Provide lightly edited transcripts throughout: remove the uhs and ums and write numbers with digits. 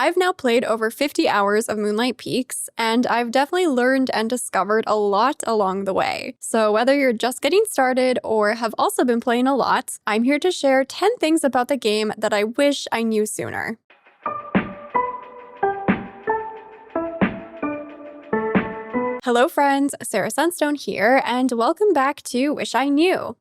I've now played over 50 hours of Moonlight Peaks, and I've definitely learned and discovered a lot along the way. So whether you're just getting started or have also been playing a lot, I'm here to share 10 things about the game that I wish I knew sooner. Hello friends, Sarah Sunstone here, and welcome back to Wish I Knew.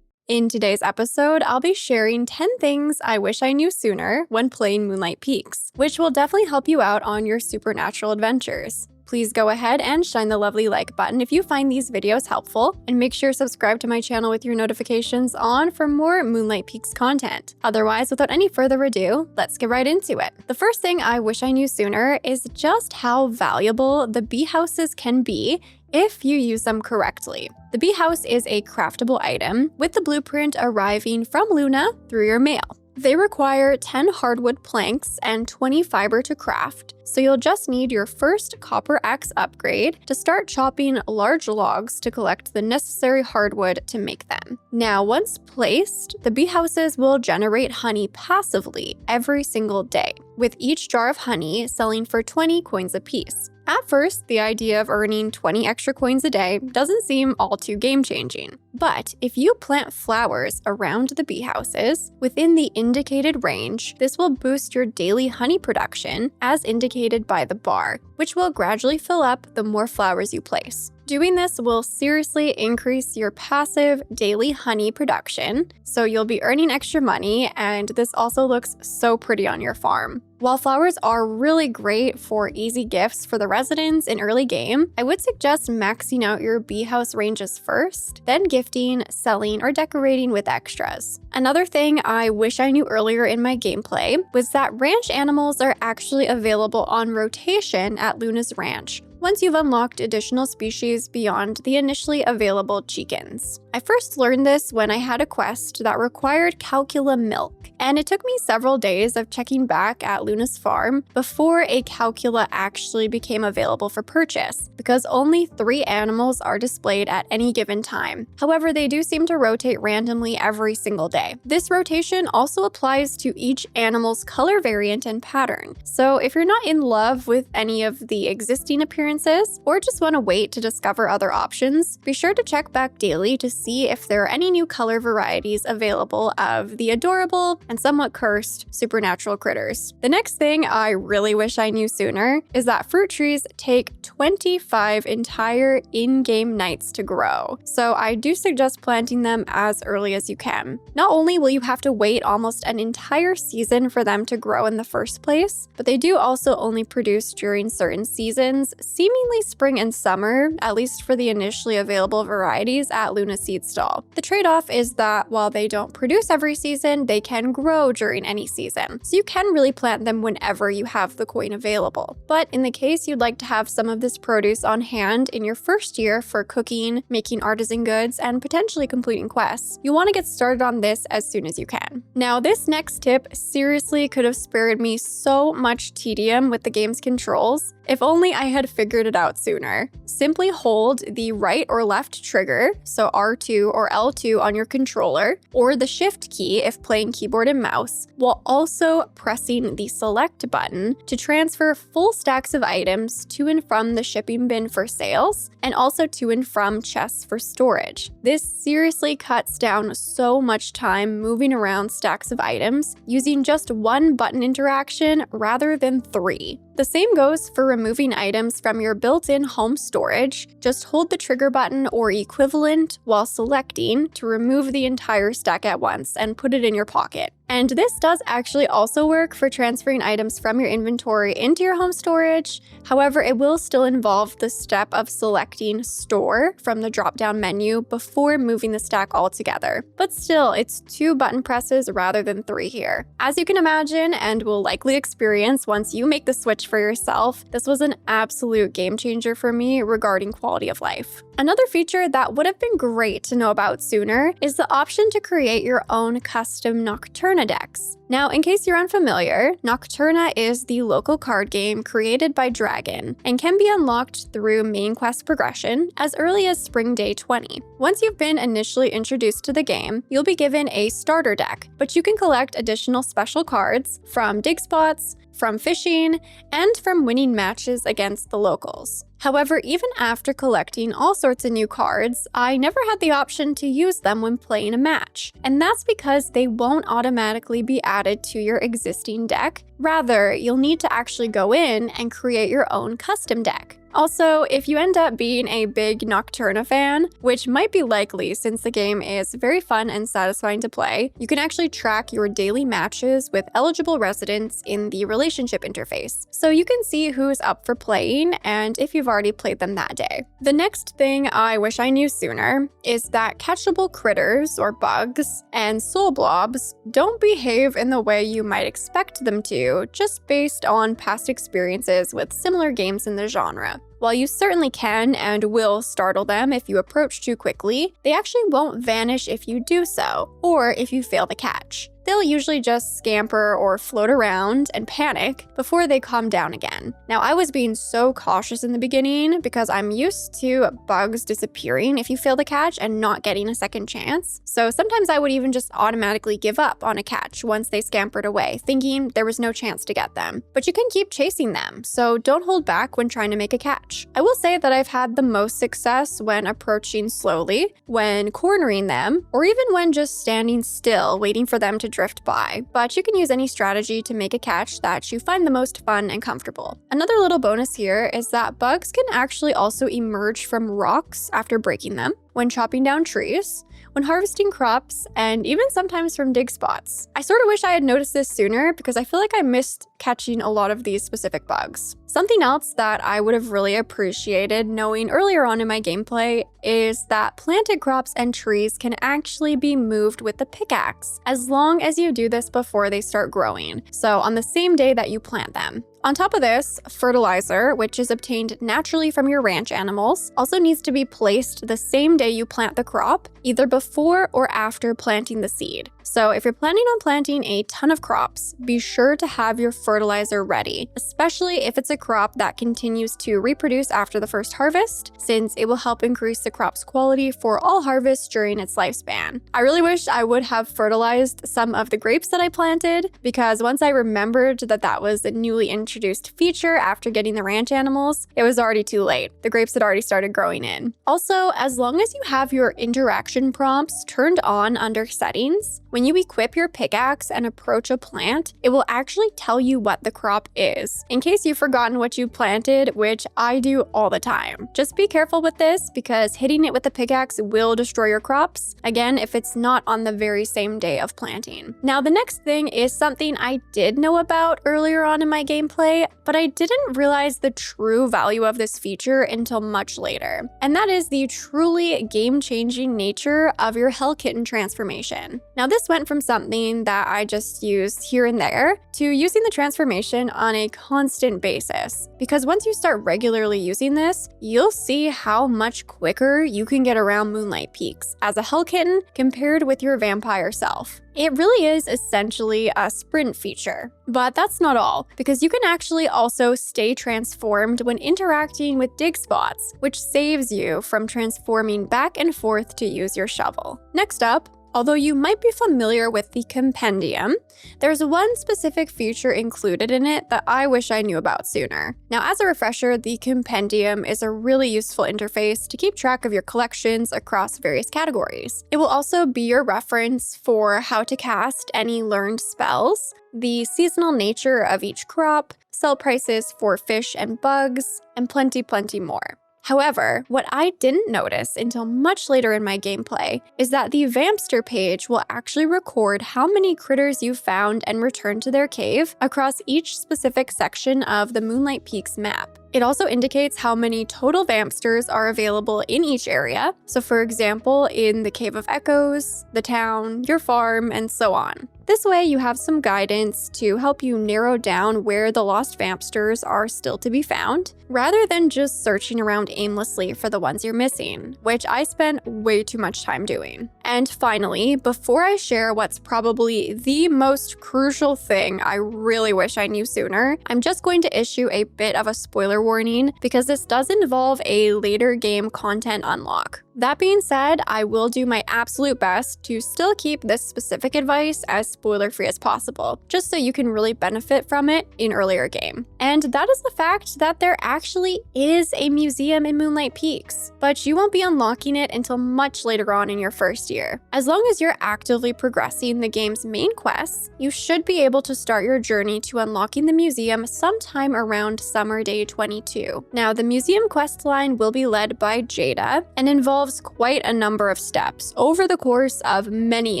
In today's episode, I'll be sharing 10 things I wish I knew sooner when playing Moonlight Peaks, which will definitely help you out on your supernatural adventures. Please go ahead and shine the lovely like button if you find these videos helpful, and make sure to subscribe to my channel with your notifications on for more Moonlight Peaks content. Otherwise, without any further ado, let's get right into it. The first thing I wish I knew sooner is just how valuable the bee houses can be if you use them correctly. The bee house is a craftable item, with the blueprint arriving from Luna through your mail. They require 10 hardwood planks and 20 fiber to craft, so you'll just need your first copper axe upgrade to start chopping large logs to collect the necessary hardwood to make them. Now, once placed, the bee houses will generate honey passively every single day, with each jar of honey selling for 20 coins apiece. At first, the idea of earning 20 extra coins a day doesn't seem all too game-changing. But if you plant flowers around the bee houses within the indicated range, this will boost your daily honey production as indicated by the bar, which will gradually fill up the more flowers you place. Doing this will seriously increase your passive daily honey production, so you'll be earning extra money, and this also looks so pretty on your farm. While flowers are really great for easy gifts for the residents in early game, I would suggest maxing out your bee house ranges first, then gifting, selling, or decorating with extras. Another thing I wish I knew earlier in my gameplay was that ranch animals are actually available on rotation at Luna's ranch, once you've unlocked additional species beyond the initially available chickens. I first learned this when I had a quest that required Calcula milk, and it took me several days of checking back at Luna's farm before a Calcula actually became available for purchase, because only 3 animals are displayed at any given time. However, they do seem to rotate randomly every single day. This rotation also applies to each animal's color variant and pattern, so if you're not in love with any of the existing appearances, or just want to wait to discover other options, be sure to check back daily to see if there are any new color varieties available of the adorable and somewhat cursed supernatural critters. The next thing I really wish I knew sooner is that fruit trees take 25 entire in-game nights to grow, so I do suggest planting them as early as you can. Not only will you have to wait almost an entire season for them to grow in the first place, but they do also only produce during certain seasons, seemingly spring and summer, at least for the initially available varieties at Luna Seed Stall. The trade-off is that while they don't produce every season, they can grow during any season, so you can really plant them whenever you have the coin available. But in the case you'd like to have some of this produce on hand in your first year for cooking, making artisan goods, and potentially completing quests, you want to get started on this as soon as you can. Now, this next tip seriously could have spared me so much tedium with the game's controls, if only I had figured it out sooner. Simply hold the right or left trigger, so R2 or L2 on your controller, or the shift key if playing keyboard and mouse, while also pressing the select button to transfer full stacks of items to and from the shipping bin for sales, and also to and from chests for storage. This seriously cuts down so much time moving around stacks of items using just one button interaction rather than 3. The same goes for removing items from your built-in home storage. Just hold the trigger button or equivalent while selecting to remove the entire stack at once and put it in your pocket. And this does actually also work for transferring items from your inventory into your home storage. However, it will still involve the step of selecting Store from the drop-down menu before moving the stack altogether. But still, it's 2 button presses rather than 3 here. As you can imagine, and will likely experience once you make the switch for yourself, this was an absolute game changer for me regarding quality of life. Another feature that would have been great to know about sooner is the option to create your own custom nocturna Nocturna decks. Now, in case you're unfamiliar, Nocturna is the local card game created by DIDN and can be unlocked through main quest progression as early as Spring Day 20. Once you've been initially introduced to the game, you'll be given a starter deck, but you can collect additional special cards from dig spots, from fishing, and from winning matches against the locals. However, even after collecting all sorts of new cards, I never had the option to use them when playing a match. And that's because they won't automatically be added to your existing deck. Rather, you'll need to actually go in and create your own custom deck. Also, if you end up being a big Nocturna fan, which might be likely since the game is very fun and satisfying to play, you can actually track your daily matches with eligible residents in the relationship interface. So you can see who's up for playing and if you've already played them that day. The next thing I wish I knew sooner is that catchable critters or bugs and soul blobs don't behave in the way you might expect them to, just based on past experiences with similar games in the genre. While you certainly can and will startle them if you approach too quickly, they actually won't vanish if you do so, or if you fail to catch. They'll usually just scamper or float around and panic before they calm down again. Now, I was being so cautious in the beginning because I'm used to bugs disappearing if you fail to catch and not getting a second chance. So sometimes I would even just automatically give up on a catch once they scampered away, thinking there was no chance to get them. But you can keep chasing them, so don't hold back when trying to make a catch. I will say that I've had the most success when approaching slowly, when cornering them, or even when just standing still waiting for them to drift by, but you can use any strategy to make a catch that you find the most fun and comfortable. Another little bonus here is that bugs can actually also emerge from rocks after breaking them, when chopping down trees, when harvesting crops, and even sometimes from dig spots. I sort of wish I had noticed this sooner because I feel like I missed catching a lot of these specific bugs. Something else that I would have really appreciated knowing earlier on in my gameplay is that planted crops and trees can actually be moved with the pickaxe, as long as you do this before they start growing, so on the same day that you plant them. On top of this, fertilizer, which is obtained naturally from your ranch animals, also needs to be placed the same day you plant the crop, either before or after planting the seed. So if you're planning on planting a ton of crops, be sure to have your fertilizer ready, especially if it's a crop that continues to reproduce after the first harvest, since it will help increase the crop's quality for all harvests during its lifespan. I really wish I would have fertilized some of the grapes that I planted, because once I remembered that that was a newly introduced feature after getting the ranch animals, it was already too late. The grapes had already started growing in. Also, as long as you have your interaction prompts turned on under settings, when you equip your pickaxe and approach a plant, it will actually tell you what the crop is, in case you've forgotten what you planted, which I do all the time. Just be careful with this because hitting it with the pickaxe will destroy your crops, again, if it's not on the very same day of planting. Now, the next thing is something I did know about earlier on in my gameplay, but I didn't realize the true value of this feature until much later, and that is the truly game-changing nature of your Hell Kitten transformation. Now, this went from something that I just used here and there to using the transformation on a constant basis. Because once you start regularly using this, you'll see how much quicker you can get around Moonlight Peaks as a Hell Kitten compared with your vampire self. It really is essentially a sprint feature. But that's not all, because you can actually also stay transformed when interacting with dig spots, which saves you from transforming back and forth to use your shovel. Next up, although you might be familiar with the compendium, there's one specific feature included in it that I wish I knew about sooner. Now, as a refresher, the compendium is a really useful interface to keep track of your collections across various categories. It will also be your reference for how to cast any learned spells, the seasonal nature of each crop, sell prices for fish and bugs, and plenty more. However, what I didn't notice until much later in my gameplay is that the Vampster page will actually record how many critters you found and returned to their cave across each specific section of the Moonlight Peaks map. It also indicates how many total Vampsters are available in each area, so for example, in the Cave of Echoes, the town, your farm, and so on. This way you have some guidance to help you narrow down where the lost vampsters are still to be found, rather than just searching around aimlessly for the ones you're missing, which I spent way too much time doing. And finally, before I share what's probably the most crucial thing I really wish I knew sooner, I'm just going to issue a bit of a spoiler warning because this does involve a later game content unlock. That being said, I will do my absolute best to still keep this specific advice as spoiler-free as possible, just so you can really benefit from it in earlier game. And that is the fact that there actually is a museum in Moonlight Peaks, but you won't be unlocking it until much later on in your first year. As long as you're actively progressing the game's main quests, you should be able to start your journey to unlocking the museum sometime around Summer Day 22. Now, the museum quest line will be led by Jada and involves quite a number of steps over the course of many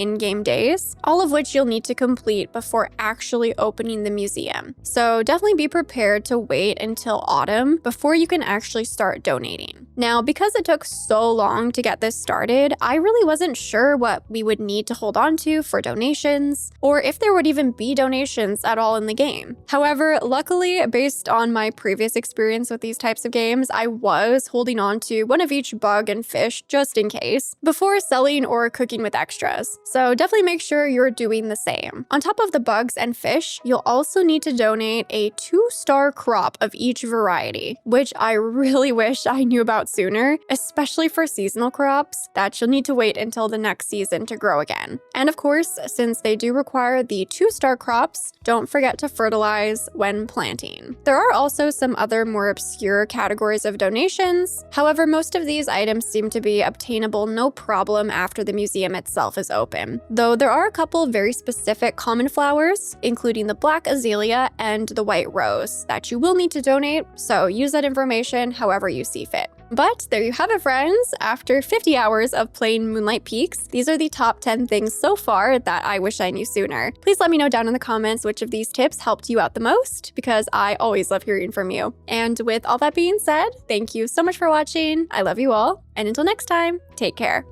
in-game days, all of which you'll need to complete before actually opening the museum. So definitely be prepared to wait until autumn before you can actually start donating. Now, because it took so long to get this started, I really wasn't sure what we would need to hold on to for donations, or if there would even be donations at all in the game. However, luckily, based on my previous experience with these types of games, I was holding on to one of each bug and fish just in case, before selling or cooking with extras. So definitely make sure you're doing the same. On top of the bugs and fish, you'll also need to donate a 2-star crop of each variety, which I really wish I knew about sooner, especially for seasonal crops that you'll need to wait until the next season to grow again. And of course, since they do require the 2-star crops, don't forget to fertilize when planting. There are also some other more obscure categories of donations. However, most of these items seem to be obtainable no problem after the museum itself is open, though there are a couple very specific common flowers, including the black azalea and the white rose, that you will need to donate, so use that information however you see fit. But there you have it, friends. After 50 hours of playing Moonlight Peaks, these are the top 10 things so far that I wish I knew sooner. Please let me know down in the comments which of these tips helped you out the most, because I always love hearing from you. And with all that being said, thank you so much for watching. I love you all, and until next time, take care.